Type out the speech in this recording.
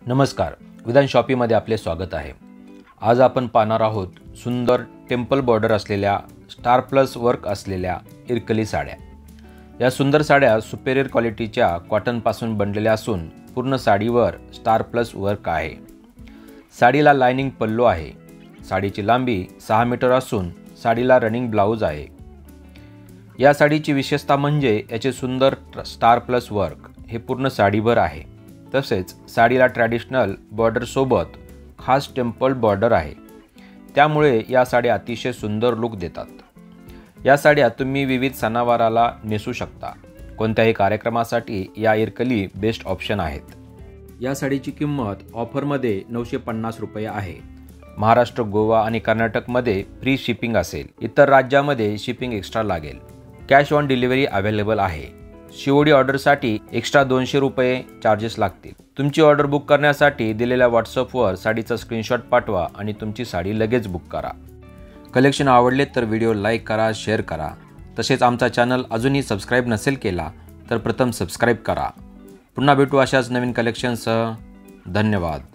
नमस्कार, विधान शॉपीमध्ये आपले स्वागत आहे। आज आपण पाहणार आहोत सुंदर टेम्पल बॉर्डर असलेल्या स्टार प्लस वर्क असलेल्या इरकली साड्या। या सुंदर साड्या सुपेरियर क्वालिटीच्या कॉटनपासून बनलेल्या असून पूर्ण साडीवर स्टार प्लस वर्क आहे। साडीला लाइनिंग पल्लू आहे। साडीची लांबी 6 मीटर असून साडीला रनिंग ब्लाउज आहे। या साडीची विशेषता म्हणजे याचे सुंदर स्टार प्लस वर्क हे पूर्ण साडीभर आहे। तसेच साडीला ट्रॅडिशनल बॉर्डर सोबत खास टेम्पल बॉर्डर आहे, त्यामुळे या साड्या अतिशय सुंदर लुक देतात। या साड्या तुम्ही विविध सणावाराला नेसू शकता। कोणत्याही कार्यक्रमासाठी या इरकली बेस्ट ऑप्शन आहेत। या साडीची किंमत ऑफरमध्ये 950 रुपये आहे। महाराष्ट्र, गोवा आणि कर्नाटकमध्ये फ्री शिपिंग असेल। इतर राज्यामध्ये शिपिंग एक्स्ट्रा लागेल। कॅश ऑन डिलिव्हरी अवेलेबल आहे। COD ऑर्डरसाठी एक्स्ट्रा 200 रुपये चार्जेस लागतील। तुमची ऑर्डर बुक करण्यासाठी दिलेल्या व्हॉट्सअपवर साडीचा स्क्रीनशॉट पाठवा आणि तुमची साडी लगेच बुक करा। कलेक्शन आवडले तर व्हिडिओ लाईक करा, शेअर करा। तसेच आमचा चॅनल अजूनही सबस्क्राईब नसेल केला तर प्रथम सबस्क्राईब करा। पुन्हा भेटू अशाच नवीन कलेक्शनसह। धन्यवाद।